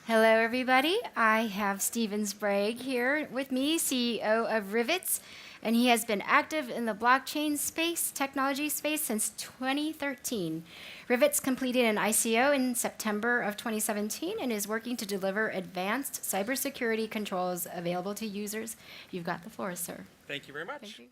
Hello, everybody. I have Stephen Sprague here with me, CEO of RIVETZ, and he has been active in the blockchain space, technology space, since 2013. RIVETZ completed an ICO in September of 2017 and is working to deliver advanced cybersecurity controls available to users. You've got the floor, sir. Thank you very much. Thank you.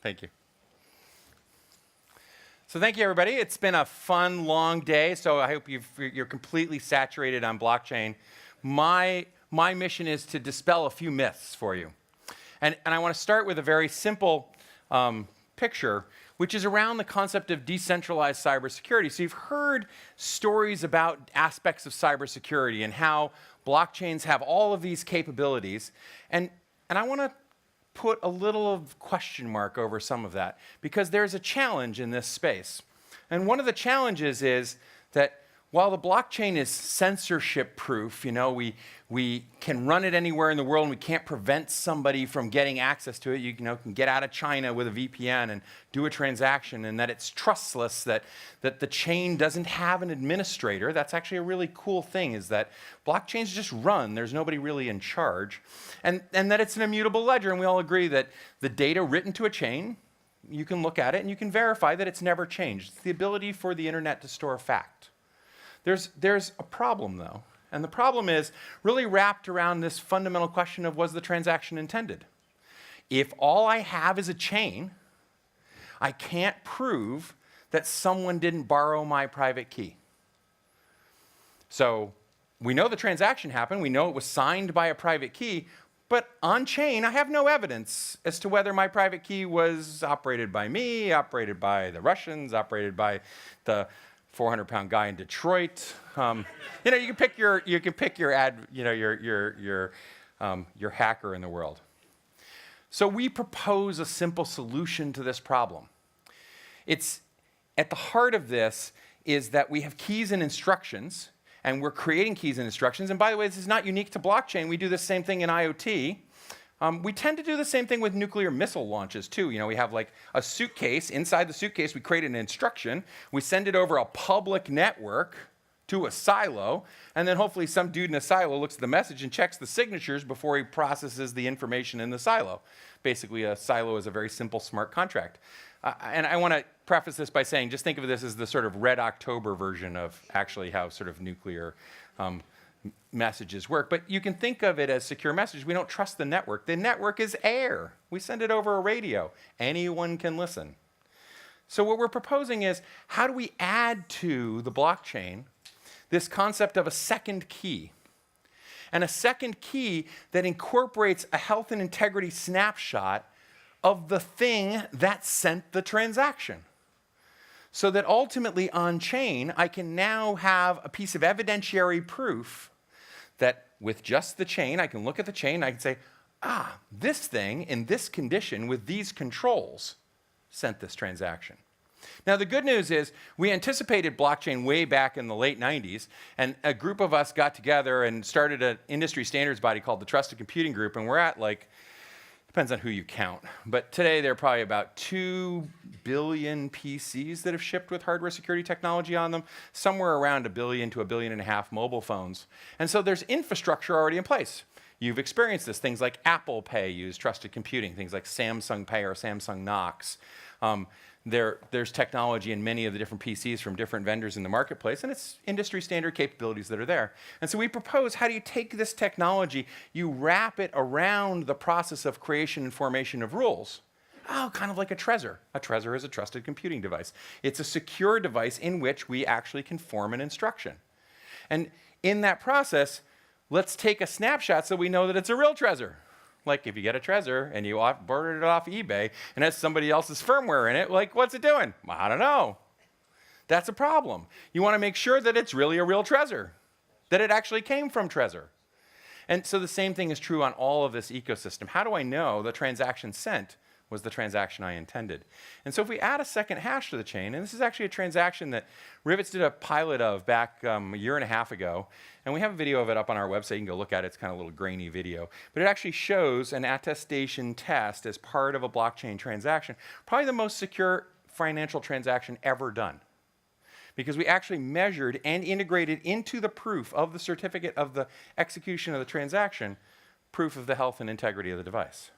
Thank you. So thank you, everybody. It's been a fun, long day, so I hope you're completely saturated on blockchain. My mission is to dispel a few myths for you. And I want to start with a very simple picture, which is around the concept of decentralized cybersecurity. So you've heard stories about aspects of cybersecurity and how blockchains have all of these capabilities. And I want to put a little of question mark over some of that, because there's a challenge in this space. And one of the challenges is that while the blockchain is censorship proof, we can run it anywhere in the world and we can't prevent somebody from getting access to it. You can get out of China with a VPN and do a transaction, and that it's trustless, that the chain doesn't have an administrator. That's actually a really cool thing, is that blockchains just run. There's nobody really in charge. And that it's an immutable ledger, and we all agree that the data written to a chain, you can look at it and you can verify that it's never changed. It's the ability for the internet to store fact. There's a problem, though, and the problem is really wrapped around this fundamental question of, was the transaction intended? If all I have is a chain, I can't prove that someone didn't borrow my private key. So we know the transaction happened, we know it was signed by a private key, but on chain, I have no evidence as to whether my private key was operated by me, operated by the Russians, operated by the 400-pound guy in Detroit. You can pick your hacker in the world. So we propose a simple solution to this problem. It's at the heart of this is that we have keys and instructions, and we're creating keys and instructions. And by the way, this is not unique to blockchain. We do the same thing in IoT. We tend to do the same thing with nuclear missile launches, too. We have like a suitcase. Inside the suitcase, we create an instruction. We send it over a public network to a silo, and then hopefully some dude in a silo looks at the message and checks the signatures before he processes the information in the silo. Basically, a silo is a very simple smart contract. And I want to preface this by saying, just think of this as the sort of Red October version of actually how sort of nuclear messages work. But you can think of it as secure messages. We don't trust the network. The network is air. We send it over a radio. Anyone can listen. So what we're proposing is, how do we add to the blockchain this concept of a second key? And a second key that incorporates a health and integrity snapshot of the thing that sent the transaction. So that ultimately on chain, I can now have a piece of evidentiary proof that with just the chain, I can look at the chain, I can say, this thing in this condition with these controls sent this transaction. Now, the good news is we anticipated blockchain way back in the late 90s, and a group of us got together and started an industry standards body called the Trusted Computing Group, and we're at depends on who you count, but today there are probably about 2 billion PCs that have shipped with hardware security technology on them, somewhere around 1 billion to 1.5 billion mobile phones. And so there's infrastructure already in place. You've experienced this. Things like Apple Pay use trusted computing, things like Samsung Pay or Samsung Knox. There's technology in many of the different PCs from different vendors in the marketplace, and it's industry standard capabilities that are there. And so we propose, how do you take this technology, you wrap it around the process of creation and formation of rules? Kind of like a Trezor. A Trezor is a trusted computing device. It's a secure device in which we actually can form an instruction. And in that process, let's take a snapshot so we know that it's a real Trezor. Like if you get a Trezor and you ordered it off eBay and has somebody else's firmware in it, what's it doing? I don't know. That's a problem. You want to make sure that it's really a real Trezor, that it actually came from Trezor. And so the same thing is true on all of this ecosystem. How do I know the transaction sent was the transaction I intended? And so if we add a second hash to the chain, and this is actually a transaction that RIVETZ did a pilot of back a year and a half ago, and we have a video of it up on our website. You can go look at it. It's kind of a little grainy video. But it actually shows an attestation test as part of a blockchain transaction, probably the most secure financial transaction ever done. because we actually measured and integrated into the proof of the certificate of the execution of the transaction, proof of the health and integrity of the device.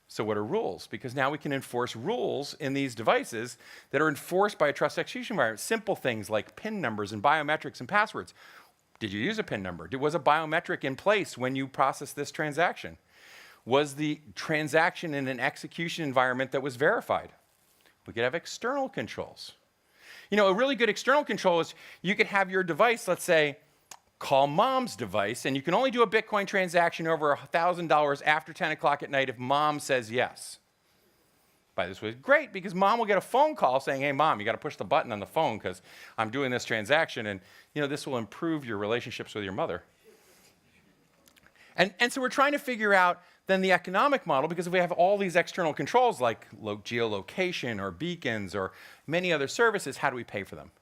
So what are rules? Because now we can enforce rules in these devices that are enforced by a trusted execution environment. Simple things like PIN numbers and biometrics and passwords. Did you use a PIN number? Was a biometric in place when you processed this transaction? Was the transaction in an execution environment that was verified? We could have external controls. You know, a really good external control is you could have your device, let's say, call mom's device, and you can only do a Bitcoin transaction over $1,000 after 10 o'clock at night if mom says yes. By this way, great, because mom will get a phone call saying, hey, mom, you got to push the button on the phone because I'm doing this transaction, and you know, this will improve your relationships with your mother. And so we're trying to figure out then the economic model, because if we have all these external controls like geolocation or beacons or many other services, how do we pay for them?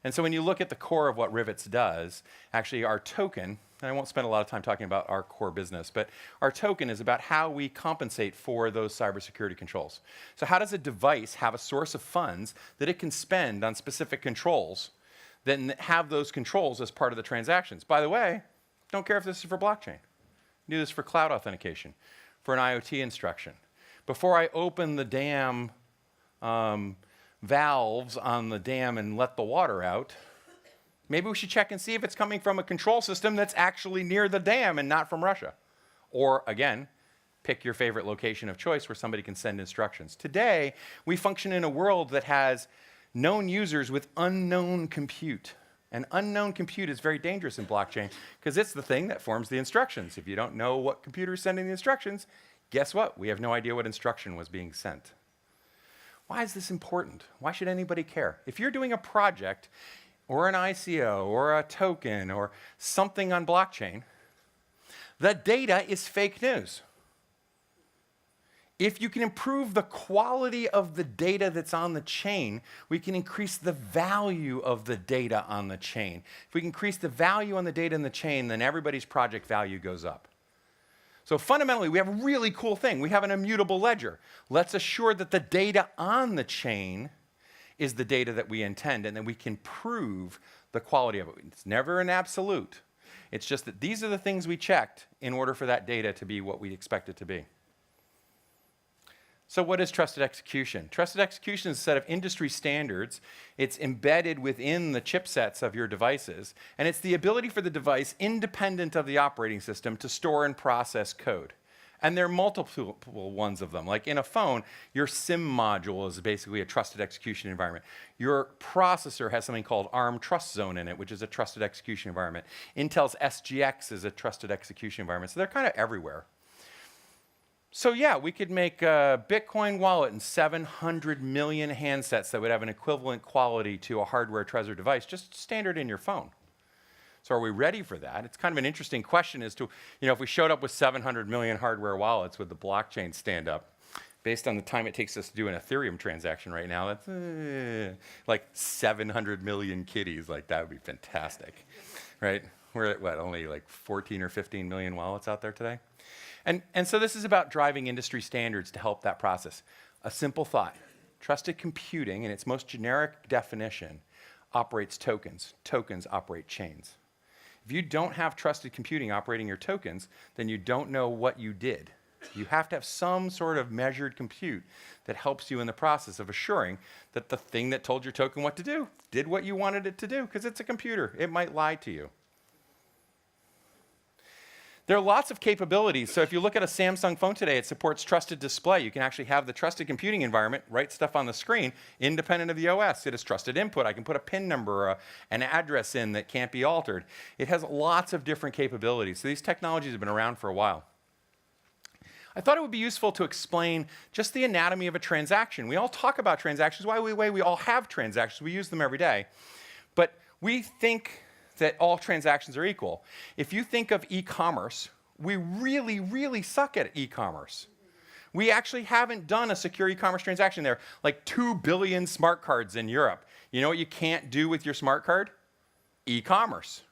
And so when you look at the core of what RIVETZ does, actually our token, and I won't spend a lot of time talking about our core business, but our token is about how we compensate for those cybersecurity controls. So how does a device have a source of funds that it can spend on specific controls, then have those controls as part of the transactions? By the way, don't care if this is for blockchain. Do this for cloud authentication, for an IoT instruction. Before I open the dam valves on the dam and let the water out, maybe we should check and see if it's coming from a control system that's actually near the dam and not from Russia. Or again, pick your favorite location of choice where somebody can send instructions. Today, we function in a world that has known users with unknown compute. And unknown compute is very dangerous in blockchain because it's the thing that forms the instructions. If you don't know what computer is sending the instructions, guess what? We have no idea what instruction was being sent. Why is this important? Why should anybody care? If you're doing a project or an ICO or a token or something on blockchain, the data is fake news. If you can improve the quality of the data that's on the chain, we can increase the value of the data on the chain. If we can increase the value on the data in the chain, then everybody's project value goes up. So fundamentally, we have a really cool thing. We have an immutable ledger. Let's assure that the data on the chain is the data that we intend, and then we can prove the quality of it. It's never an absolute. It's just that these are the things we checked in order for that data to be what we expect it to be. So what is trusted execution? Trusted execution is a set of industry standards. It's embedded within the chipsets of your devices, and it's the ability for the device, independent of the operating system, to store and process code. And there are multiple ones of them. Like in a phone, your SIM module is basically a trusted execution environment. Your processor has something called ARM Trust Zone in it, which is a trusted execution environment. Intel's SGX is a trusted execution environment. So they're kind of everywhere. So yeah, we could make a Bitcoin wallet and 700 million handsets that would have an equivalent quality to a hardware Trezor device, just standard in your phone. So are we ready for that? It's kind of an interesting question as to, you know, if we showed up with 700 million hardware wallets, would the blockchain stand up? Based on the time it takes us to do an Ethereum transaction right now, that's like 700 million kitties. Like, that would be fantastic, right? We're at, what, only like 14 or 15 million wallets out there today? And so this is about driving industry standards to help that process. A simple thought. Trusted computing, in its most generic definition, operates tokens. Tokens operate chains. If you don't have trusted computing operating your tokens, then you don't know what you did. You have to have some sort of measured compute that helps you in the process of assuring that the thing that told your token what to do did what you wanted it to do, because it's a computer. It might lie to you. There are lots of capabilities. So if you look at a Samsung phone today, it supports trusted display. You can actually have the trusted computing environment write stuff on the screen independent of the OS. It has trusted input. I can put a PIN number or an address in that can't be altered. It has lots of different capabilities. So these technologies have been around for a while. I thought it would be useful to explain just the anatomy of a transaction. We all talk about transactions. We all have transactions. We use them every day. But we think that all transactions are equal. If you think of e-commerce, we really, really suck at e-commerce. We actually haven't done a secure e-commerce transaction there. Like 2 billion smart cards in Europe. You know what you can't do with your smart card? E-commerce.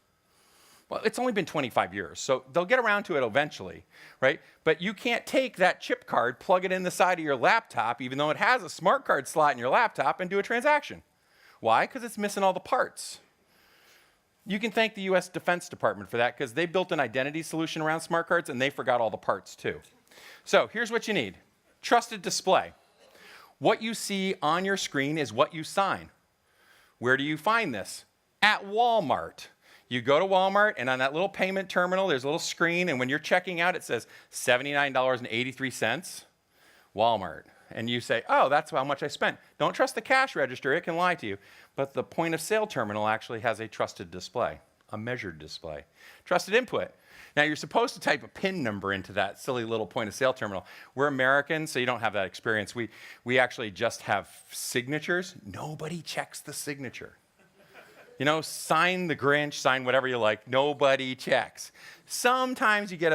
Well, it's only been 25 years, so they'll get around to it eventually, right? But you can't take that chip card, plug it in the side of your laptop, even though it has a smart card slot in your laptop, and do a transaction. Why? Because it's missing all the parts. You can thank the US Defense Department for that because they built an identity solution around smart cards and they forgot all the parts too. So here's what you need. Trusted display. What you see on your screen is what you sign. Where do you find this? At Walmart. You go to Walmart, and on that little payment terminal, there's a little screen, and when you're checking out, it says $79.83, Walmart. And you say, oh, that's how much I spent. Don't trust the cash register. It can lie to you. But the point of sale terminal actually has a trusted display, a measured display. Trusted input. Now, you're supposed to type a PIN number into that silly little point of sale terminal. We're Americans, so you don't have that experience. We actually just have signatures. Nobody checks the signature. You know, sign the Grinch, sign whatever you like. Nobody checks. Sometimes you get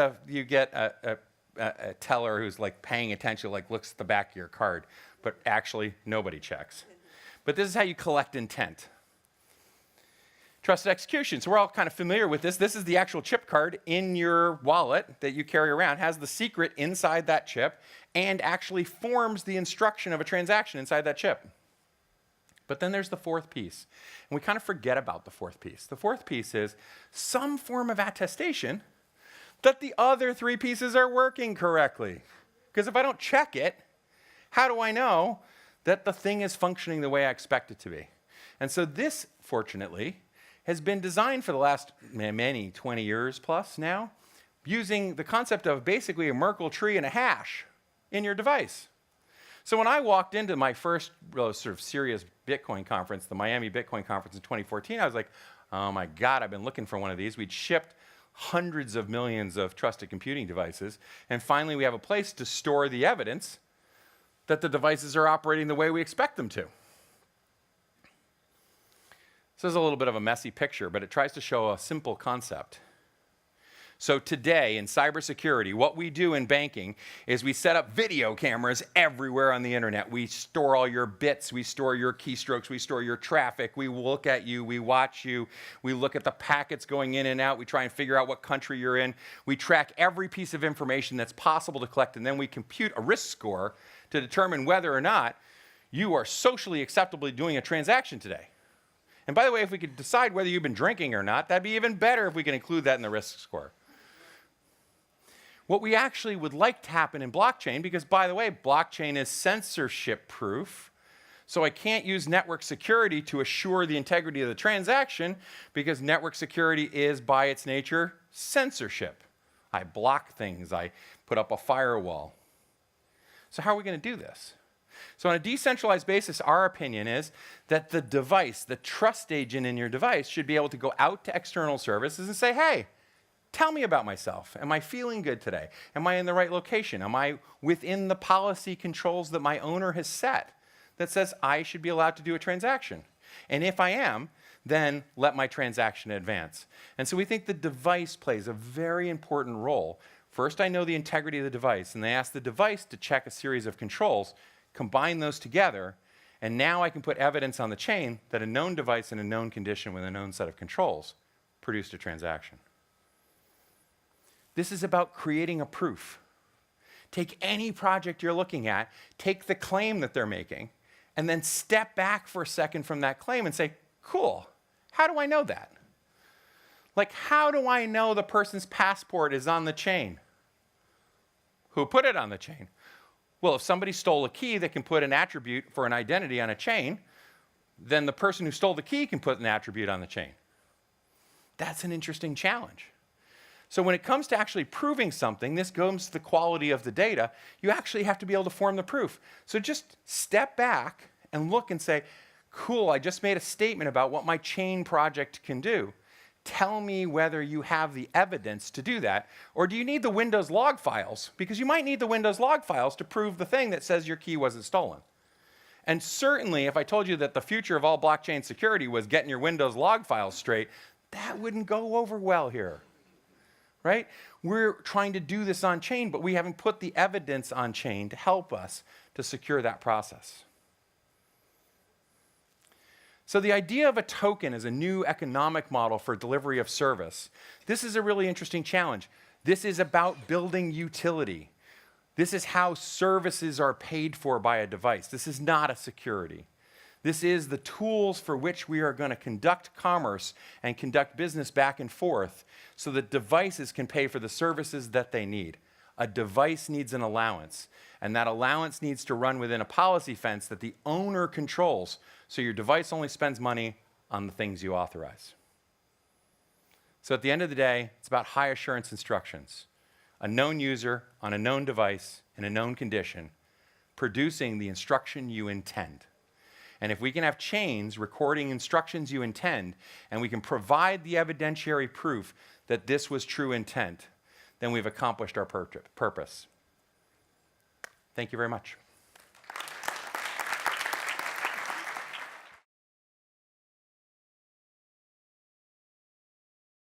a teller who's like paying attention, like looks at the back of your card, but actually nobody checks. But this is how you collect intent. Trusted execution. So we're all kind of familiar with this. This is the actual chip card in your wallet that you carry around, has the secret inside that chip, and actually forms the instruction of a transaction inside that chip. But then there's the fourth piece. And we kind of forget about the fourth piece. The fourth piece is some form of attestation that the other three pieces are working correctly. Because if I don't check it, how do I know that the thing is functioning the way I expect it to be? And so this, fortunately, has been designed for the last many 20 years plus now, using the concept of basically a Merkle tree and a hash in your device. So when I walked into my first real sort of serious Bitcoin conference, the Miami Bitcoin conference in 2014, I was like, oh my God, I've been looking for one of these. We'd shipped hundreds of millions of trusted computing devices, and finally we have a place to store the evidence that the devices are operating the way we expect them to. This is a little bit of a messy picture, but it tries to show a simple concept. So today in cybersecurity, what we do in banking is we set up video cameras everywhere on the internet. We store all your bits, we store your keystrokes, we store your traffic, we look at you, we watch you, we look at the packets going in and out, we try and figure out what country you're in. We track every piece of information that's possible to collect, and then we compute a risk score to determine whether or not you are socially acceptably doing a transaction today. And by the way, if we could decide whether you've been drinking or not, that'd be even better if we could include that in the risk score. What we actually would like to happen in blockchain, because by the way, blockchain is censorship proof, so I can't use network security to assure the integrity of the transaction, because network security is by its nature censorship. I block things, I put up a firewall. So how are we going to do this? So on a decentralized basis, our opinion is that the device, the trust agent in your device, should be able to go out to external services and say, hey, tell me about myself. Am I feeling good today? Am I in the right location? Am I within the policy controls that my owner has set that says I should be allowed to do a transaction? And if I am, then let my transaction advance. And so we think the device plays a very important role. First, I know the integrity of the device, and they ask the device to check a series of controls, combine those together, and now I can put evidence on the chain that a known device in a known condition with a known set of controls produced a transaction. This is about creating a proof. Take any project you're looking at, take the claim that they're making, and then step back for a second from that claim and say, cool, how do I know that? Like, how do I know the person's passport is on the chain? Who put it on the chain? Well, if somebody stole a key that can put an attribute for an identity on a chain, then the person who stole the key can put an attribute on the chain. That's an interesting challenge. So when it comes to actually proving something, this goes to the quality of the data, you actually have to be able to form the proof. So just step back and look and say, cool, I just made a statement about what my chain project can do. Tell me whether you have the evidence to do that, or do you need the Windows log files? Because you might need the Windows log files to prove the thing that says your key wasn't stolen. And certainly, if I told you that the future of all blockchain security was getting your Windows log files straight, that wouldn't go over well here. Right? We're trying to do this on chain, but we haven't put the evidence on chain to help us to secure that process. So the idea of a token as a new economic model for delivery of service, this is a really interesting challenge. This is about building utility. This is how services are paid for by a device. This is not a security. This is the tools for which we are going to conduct commerce and conduct business back and forth so that devices can pay for the services that they need. A device needs an allowance, and that allowance needs to run within a policy fence that the owner controls, so your device only spends money on the things you authorize. So at the end of the day, it's about high assurance instructions. A known user on a known device in a known condition, producing the instruction you intend. And if we can have chains recording instructions you intend, and we can provide the evidentiary proof that this was true intent, then we've accomplished our purpose. Thank you very much.